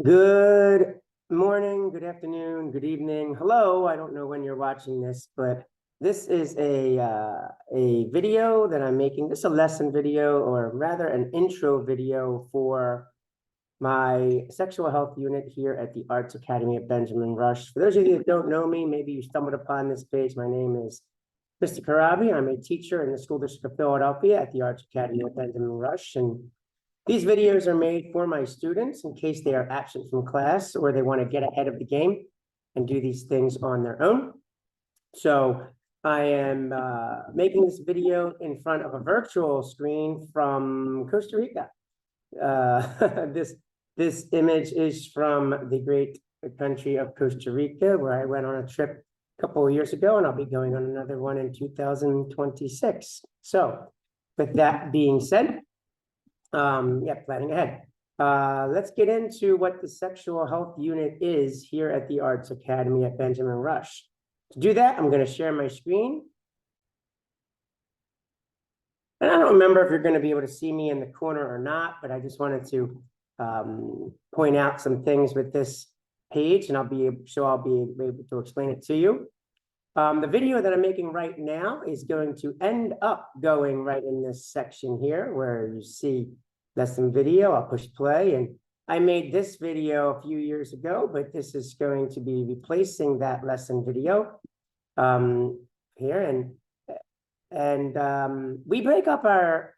Good morning, good afternoon, good evening. Hello, I don't know when you're watching this, but this is a video that I'm making. This is a lesson video, or rather an intro video for my sexual health unit here at the Arts Academy at Benjamin Rush. For those of you that don't know me, maybe you stumbled upon this page. My name is Mr. Karabi. I'm a teacher in the School District of Philadelphia at the Arts Academy at Benjamin Rush, and these videos are made for my students in case they are absent from class or they want to get ahead of the game and do these things on their own. So I am making this video in front of a virtual screen from Costa Rica. This image is from the great country of Costa Rica, where I went on a trip a couple of years ago, and I'll be going on another one in 2026. So with that being said, planning ahead. Let's get into what the sexual health unit is here at the Arts Academy at Benjamin Rush. To do that, I'm going to share my screen. And I don't remember if you're going to be able to see me in the corner or not, but I just wanted to point out some things with this page, and I'll be able to explain it to you. The video that I'm making right now is going to end up going right in this section here where you see lesson video. I'll push play, and I made this video a few years ago, but this is going to be replacing that lesson video here. And we break up our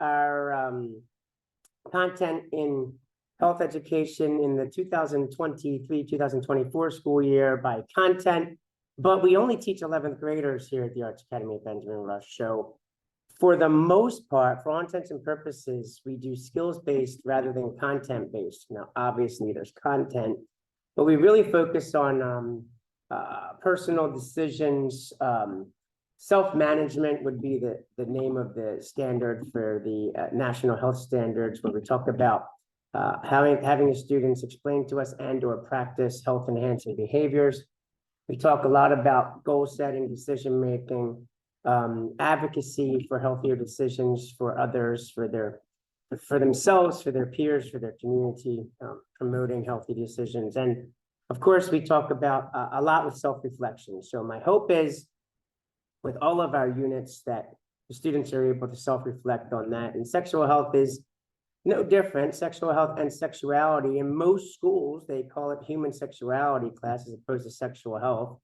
content in health education in the 2023-2024 school year by content, but we only teach 11th graders here at the Arts Academy at Benjamin Rush. So for the most part, for all intents and purposes, we do skills-based rather than content-based. Now, obviously, there's content, but we really focus on personal decisions. Self-management would be the name of the standard for the national health standards, where we talk about having the students explain to us and or practice health-enhancing behaviors. We talk a lot about goal setting, decision making, advocacy for healthier decisions for others, for themselves, for their peers, for their community, promoting healthy decisions. And of course, we talk about a lot with self-reflection. So my hope is with all of our units that the students are able to self-reflect on that. And sexual health is no different. Sexual health and sexuality, in most schools, they call it human sexuality class as opposed to sexual health.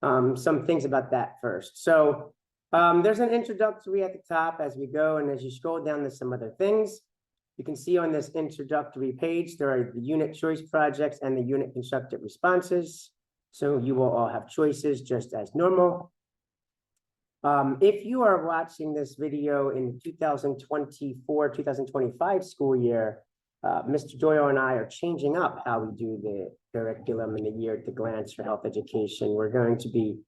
Some things about that first. So there's an introductory at the top as we go, and as you scroll down, there's some other things. You can see on this introductory page, there are the unit choice projects and the unit constructed responses. So you will all have choices just as normal. If you are watching this video in the 2024-2025 school year, Mr. Doyle and I are changing up how we do the curriculum in the year at the glance for health education. We're going to be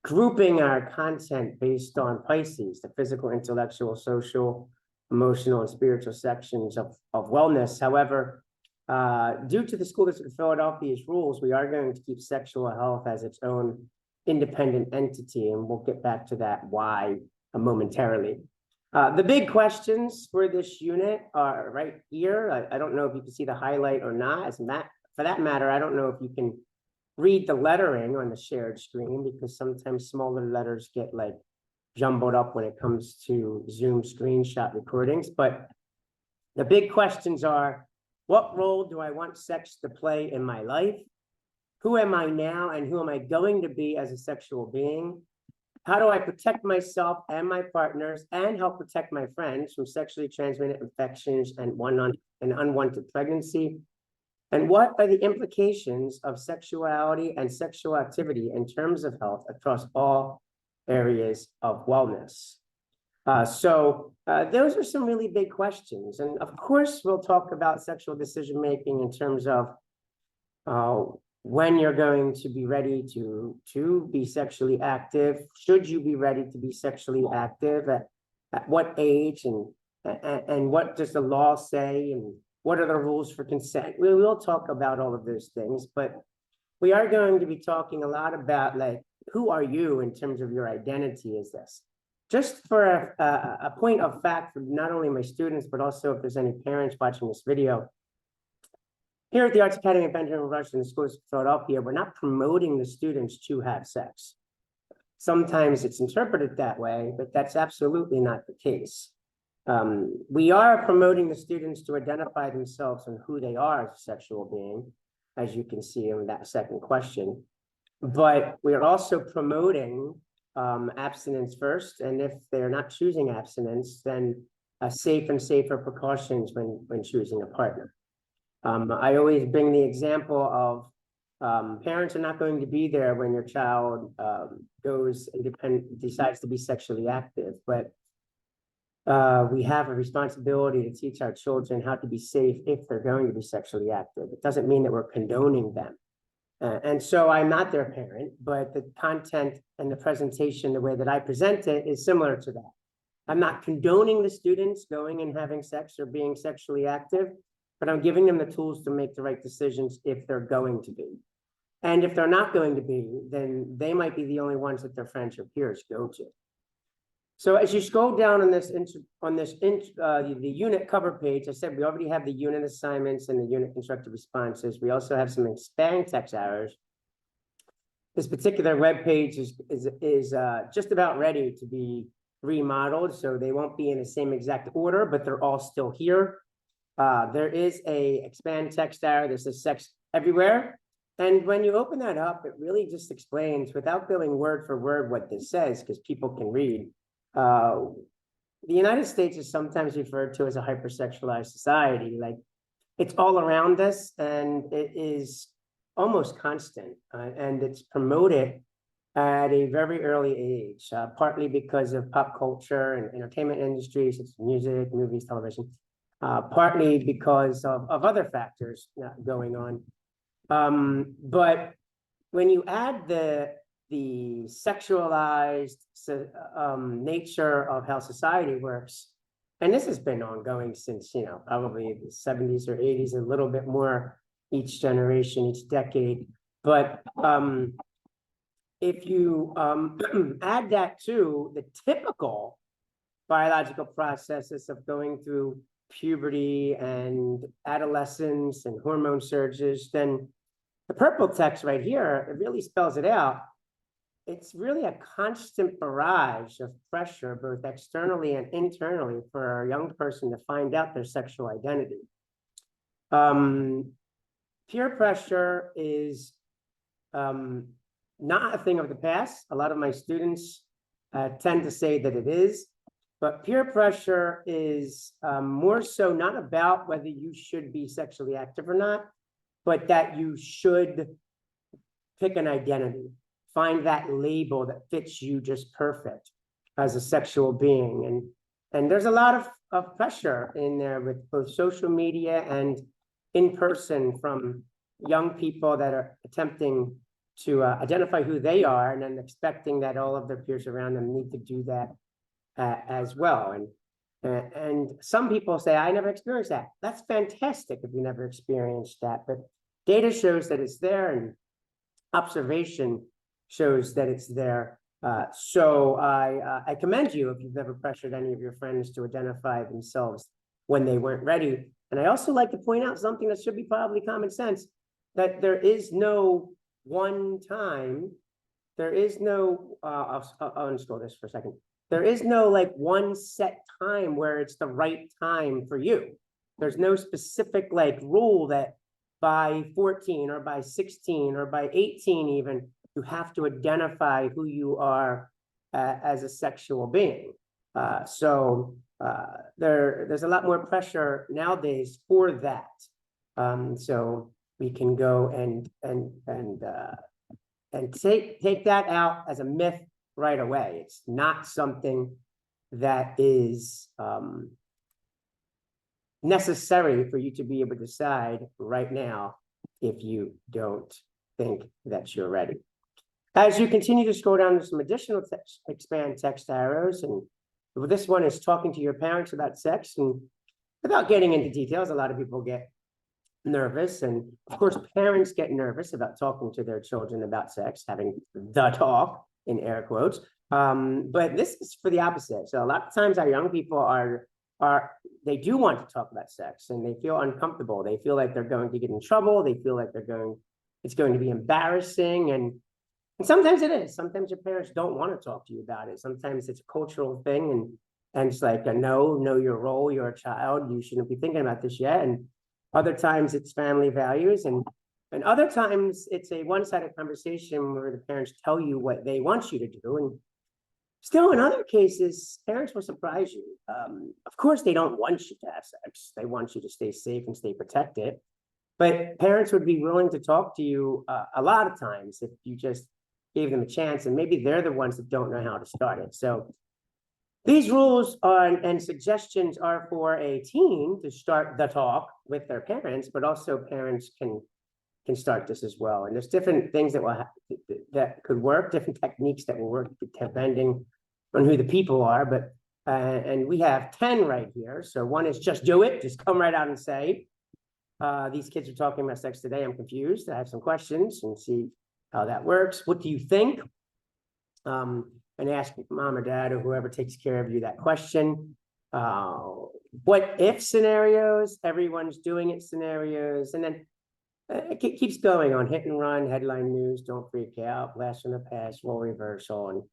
grouping our content based on Pisces, the physical, intellectual, social, emotional, and spiritual sections of wellness. However, due to the School District of Philadelphia's rules, we are going to keep sexual health as its own independent entity, and we'll get back to that why momentarily. The big questions for this unit are right here. I don't know if you can see the highlight or not. For that matter, I don't know if you can read the lettering on the shared screen, because sometimes smaller letters get like jumbled up when it comes to Zoom screenshot recordings. But the big questions are, what role do I want sex to play in my life? Who am I now and who am I going to be as a sexual being? How do I protect myself and my partners and help protect my friends from sexually transmitted infections and unwanted pregnancy? And what are the implications of sexuality and sexual activity in terms of health across all areas of wellness? So those are some really big questions. And of course, we'll talk about sexual decision-making in terms of when you're going to be ready to be sexually active. Should you be ready to be sexually active? At what age? And what does the law say? And what are the rules for consent? We will talk about all of those things, but we are going to be talking a lot about, like, who are you in terms of your identity as this? just for a point of fact for not only my students, but also if there's any parents watching this video, here at the Arts Academy of Benjamin Rush in the Schools of Philadelphia, we're not promoting the students to have sex. Sometimes it's interpreted that way, but that's absolutely not the case. We are promoting the students to identify themselves and who they are as a sexual being, as you can see in that second question. But we're also promoting abstinence first, and if they're not choosing abstinence, then safe and safer precautions when choosing a partner. I always bring the example of parents are not going to be there when your child decides to be sexually active, but we have a responsibility to teach our children how to be safe if they're going to be sexually active. It doesn't mean that we're condoning them. And so I'm not their parent, but the content and the presentation, the way that I present it is similar to that. I'm not condoning the students going and having sex or being sexually active, but I'm giving them the tools to make the right decisions if they're going to be. And if they're not going to be, then they might be the only ones that their friends or peers go to. So as you scroll down on the unit cover page, I said we already have the unit assignments and the unit constructed responses. We also have some expand text arrows. This particular web page is just about ready to be remodeled, so they won't be in the same exact order, but they're all still here. There is a expand text arrow. There's a sex everywhere. And when you open that up, it really just explains, without going word for word what this says, because people can read. The United States is sometimes referred to as a hypersexualized society. Like, it's all around us, and it is almost constant, and it's promoted at a very early age, partly because of pop culture and entertainment industries, such as music, movies, television, partly because of other factors going on. But when you add the sexualized nature of how society works, and this has been ongoing since, probably the 70s or 80s, a little bit more each generation, each decade. But if you add that to the typical biological processes of going through puberty and adolescence and hormone surges, then the purple text right here, it really spells it out. It's really a constant barrage of pressure, both externally and internally, for a young person to find out their sexual identity. Peer pressure is not a thing of the past. A lot of my students tend to say that it is, but peer pressure is more so not about whether you should be sexually active or not, but that you should pick an identity, find that label that fits you just perfect as a sexual being. And there's a lot of pressure in there with both social media and in person from young people that are attempting to identify who they are, and then expecting that all of their peers around them need to do that as well. And some people say, I never experienced that. That's fantastic if you never experienced that, but data shows that it's there, and observation shows that it's there. So I commend you if you've ever pressured any of your friends to identify themselves when they weren't ready. And I also like to point out something that should be probably common sense, that there is no one time, there is no, I'll unscroll this for a second. There is no like one set time where it's the right time for you. There's no specific like rule that by 14 or by 16 or by 18 even, you have to identify who you are as a sexual being. There's a lot more pressure nowadays for that. So we can go and take that out as a myth right away. It's not something that is necessary for you to be able to decide right now if you don't think that you're ready. As you continue to scroll down, there's some additional expand text arrows, and this one is talking to your parents about sex. And without getting into details, a lot of people get nervous, and of course parents get nervous about talking to their children about sex, having the talk in air quotes. But this is for the opposite. So a lot of times our young people they do want to talk about sex and they feel uncomfortable. They feel like they're going to get in trouble. They feel like it's going to be embarrassing. And sometimes it is. Sometimes your parents don't want to talk to you about it. Sometimes it's a cultural thing and it's like know your role. You're a child. You shouldn't be thinking about this yet. And other times it's family values and other times it's a one-sided conversation where the parents tell you what they want you to do. And still, in other cases, parents will surprise you. Of course, they don't want you to have sex. They want you to stay safe and stay protected. But parents would be willing to talk to you a lot of times if you just gave them a chance. And maybe they're the ones that don't know how to start it. So these rules and suggestions are for a teen to start the talk with their parents, but also parents can start this as well. And there's different things that could work, different techniques that will work depending on who the people are. But and we have 10 right here. So one is just do it, just come right out and say, these kids are talking about sex today. I'm confused. I have some questions and see how that works. What do you think? And ask mom or dad or whoever takes care of you that question. What if scenarios, everyone's doing it scenarios, and then it keeps going on hit and run, headline news, don't freak out, blast from the past, role reversal,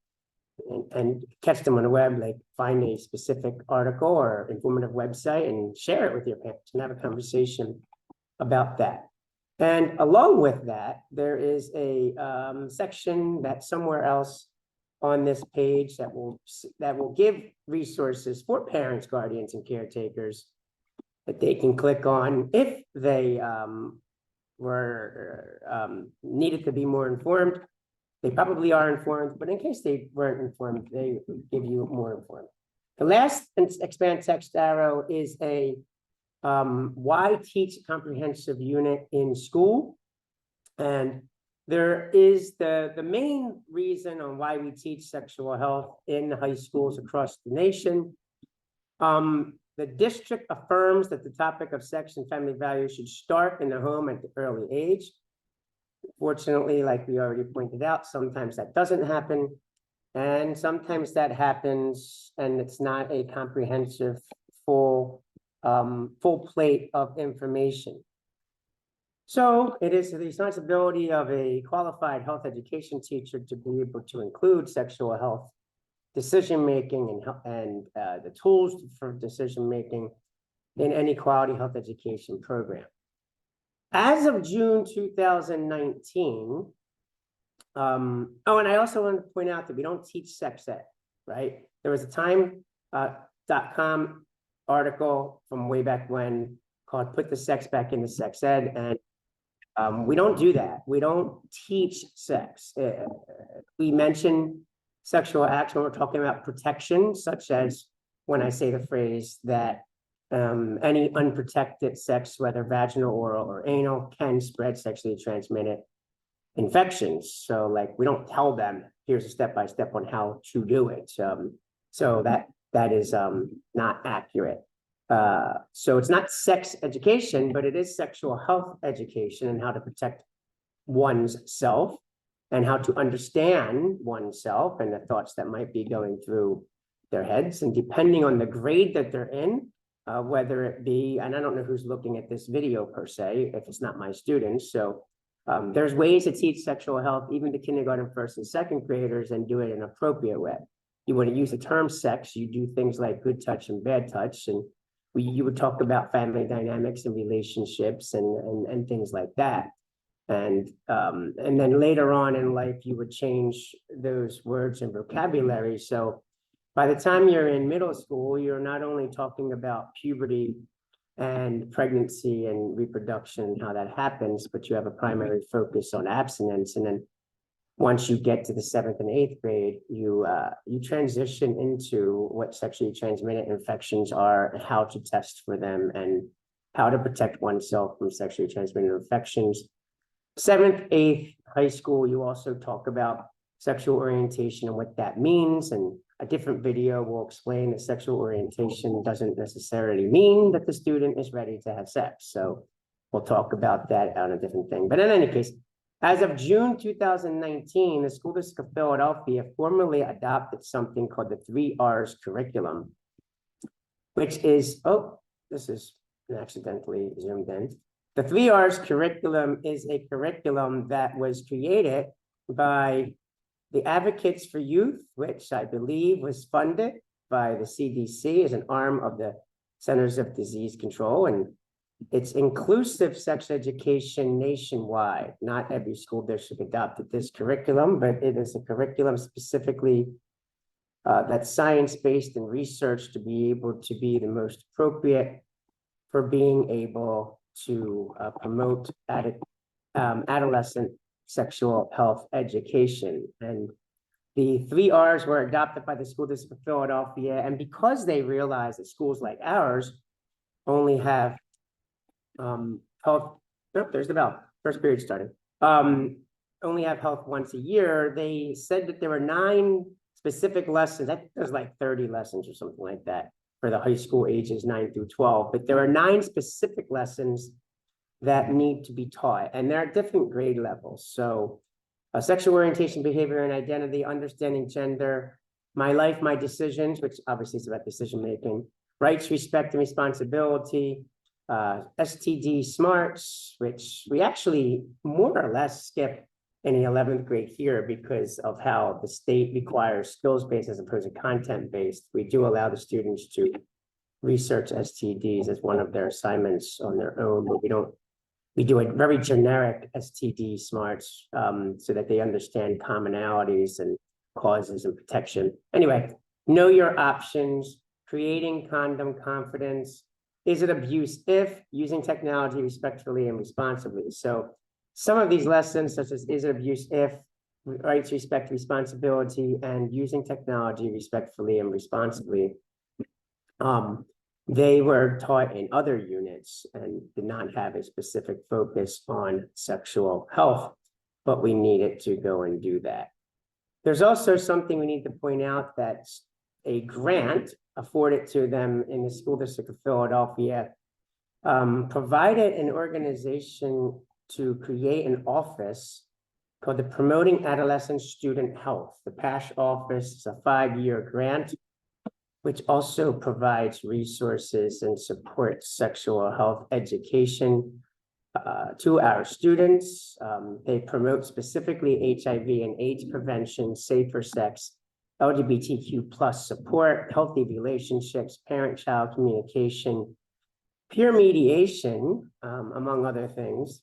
and catch them on the web, like find a specific article or informative website and share it with your parents and have a conversation about that. And along with that, there is a section that's somewhere else on this page that will give resources for parents, guardians, and caretakers that they can click on if they were needed to be more informed. They probably are informed, but in case they weren't informed, they give you more informed. The last expand text arrow is a why teach a comprehensive unit in school. And there is the main reason on why we teach sexual health in high schools across the nation. The district affirms that the topic of sex and family values should start in the home at the early age. Fortunately, like we already pointed out, sometimes that doesn't happen. And sometimes that happens and it's not a comprehensive, full plate of information. So it is the responsibility of a qualified health education teacher to be able to include sexual health decision-making and the tools for decision-making in any quality health education program. As of June 2019, and I also want to point out that we don't teach sex ed, right? There was a time.com article from way back when called Put the Sex Back into Sex Ed, and we don't do that. We don't teach sex. We mention sexual acts when we're talking about protection, such as when I say the phrase that any unprotected sex, whether vaginal, oral, or anal, can spread sexually transmitted infections. So like we don't tell them, here's a step-by-step on how to do it. So that is not accurate. So it's not sex education, but it is sexual health education and how to protect one's self and how to understand oneself and the thoughts that might be going through their heads. And depending on the grade that they're in, whether it be, and I don't know who's looking at this video per se, if it's not my students. So there's ways to teach sexual health, even to kindergarten, first and second graders, and do it in an appropriate way. You want to use the term sex, you do things like good touch and bad touch. And you would talk about family dynamics and relationships and things like that. And then later on in life, you would change those words and vocabulary. So by the time you're in middle school, you're not only talking about puberty and pregnancy and reproduction and how that happens, but you have a primary focus on abstinence. And then once you get to the 7th and 8th grade, you transition into what sexually transmitted infections are, how to test for them, and how to protect oneself from sexually transmitted infections. 7th, 8th, high school, you also talk about sexual orientation and what that means. And a different video will explain that sexual orientation doesn't necessarily mean that the student is ready to have sex. So we'll talk about that on a different thing. But in any case, As of June 2019, the School District of Philadelphia formally adopted something called the 3 R's curriculum, which is, oh, this is accidentally zoomed in. The 3 R's curriculum is a curriculum that was created by the Advocates for Youth, which I believe was funded by the CDC as an arm of the Centers of Disease Control, and it's inclusive sex education nationwide. Not every school district adopted this curriculum, but it is a curriculum specifically that's science-based and researched to be able to be the most appropriate for being able to promote adolescent sexual health education. And the 3 R's were adopted by the School District of Philadelphia, and because they realized that schools like ours only have health, oh, there's the bell, first period started, only have health once a year, they said that there were 9 specific lessons. That was like 30 lessons or something like that for the high school ages 9 through 12, but there are 9 specific lessons that need to be taught, and they're at different grade levels. So sexual orientation, behavior, and identity, understanding gender, my life, my decisions, which obviously is about decision making, rights, respect, and responsibility, STD smarts, which we actually more or less skip in the 11th grade here because of how the state requires skills-based as opposed to content-based. We do allow the students to research STDs as one of their assignments on their own, but we do a very generic STD smarts so that they understand commonalities and causes and protection. Anyway, know your options, creating condom confidence. Is it abuse if using technology respectfully and responsibly? So some of these lessons, such as is it abuse if, rights, respect, responsibility, and using technology respectfully and responsibly, they were taught in other units and did not have a specific focus on sexual health, but we needed to go and do that. There's also something we need to point out, that's a grant afforded to them in the School District of Philadelphia, provided an organization to create an office called the Promoting Adolescent Student Health. The PASH office is a 5-year grant, which also provides resources and supports sexual health education to our students. They promote specifically HIV and AIDS prevention, safer sex, LGBTQ plus support, healthy relationships, parent-child communication, peer mediation, among other things.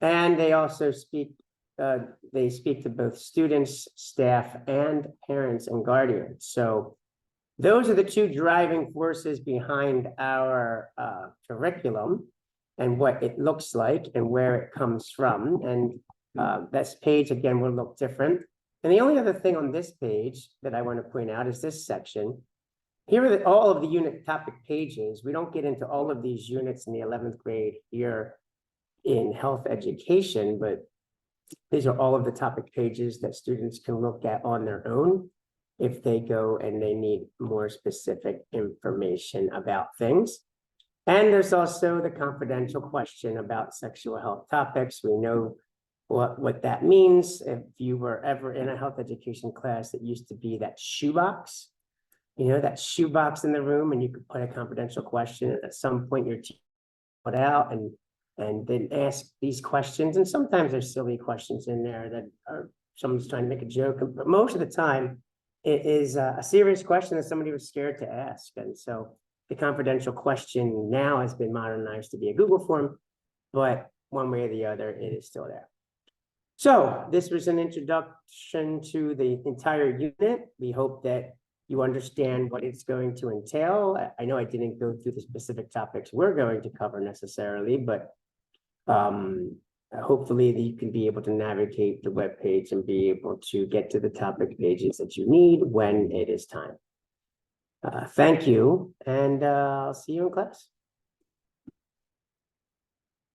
And they also speak to both students, staff, and parents and guardians. So those are the 2 driving forces behind our curriculum and what it looks like and where it comes from. And this page, again, will look different. And the only other thing on this page that I want to point out is this section. Here are all of the unit topic pages. We don't get into all of these units in the 11th grade here in health education, but these are all of the topic pages that students can look at on their own if they go and they need more specific information about things. And there's also the confidential question about sexual health topics. We know what that means. If you were ever in a health education class, it used to be that shoebox, that shoebox in the room, and you could put a confidential question. At some point, your teacher put out and then ask these questions. And sometimes there's silly questions in there that are someone's trying to make a joke, but most of the time, it is a serious question that somebody was scared to ask. And so the confidential question now has been modernized to be a Google form, but one way or the other, it is still there. So this was an introduction to the entire unit. We hope that you understand what it's going to entail. I know I didn't go through the specific topics we're going to cover necessarily, but hopefully you can be able to navigate the webpage and be able to get to the topic pages that you need when it is time. Thank you, and I'll see you in class.